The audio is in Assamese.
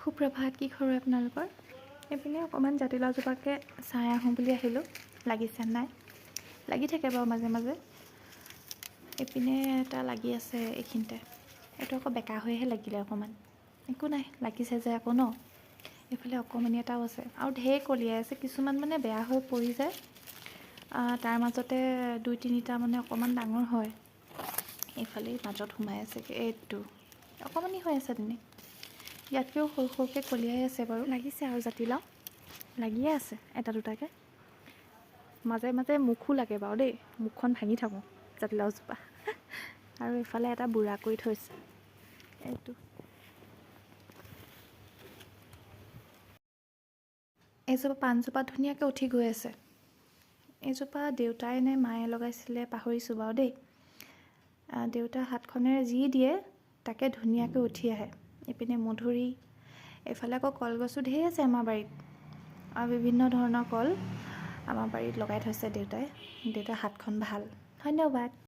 সুপ্ৰভাত, কি খবৰ আপোনালোকৰ? এইপিনে অকণমান জাতিলাওজোপাকে চাই আহোঁ বুলি আহিলোঁ। লাগিছে নাই? লাগি থাকে বাৰু মাজে মাজে। এইপিনে এটা লাগি আছে এইখিনিতে। এইটো আকৌ বেকা হৈহে লাগিলে অকণমান। একো নাই, লাগিছে যে আকৌ ন। এইফালে অকণমানি এটাও আছে আৰু ঢেৰ কলিয়াই আছে। কিছুমান মানে বেয়া হৈ পৰি যায়, তাৰ মাজতে দুই তিনিটা মানে অকণমান ডাঙৰ হয়। এইফালেই মাজত সোমাই আছে। এইটো অকণমানি হৈ আছে তেনে। ইয়াতকৈও সৰু সৰুকৈ কলিয়াই আছে বাৰু। লাগিছে আৰু জাতিলাও লাগিয়ে আছে এটা দুটাকৈ। মাজে মাজে মুখো লাগে বাৰু দেই। মুখখন ভাঙি থাকোঁ জাতিলাওজোপা। আৰু এইফালে এটা বুঢ়া কৰি থৈছে। এইটো এইজোপা পাণজোপা ধুনীয়াকৈ উঠি গৈ আছে। এইজোপা দেউতাই নে মায়ে লগাইছিলে পাহৰিছোঁ বাৰু দেই। দেউতাৰ হাতখনেৰে যি দিয়ে তাকে ধুনীয়াকৈ উঠি আহে। এইপিনে মধুৰি, এইফালে আকৌ কলগছো ঢেৰ আছে আমাৰ বাৰীত। আৰু বিভিন্ন ধৰণৰ কল আমাৰ বাৰীত লগাই থৈছে দেউতাই। দেউতাৰ হাতখন ভাল। ধন্যবাদ।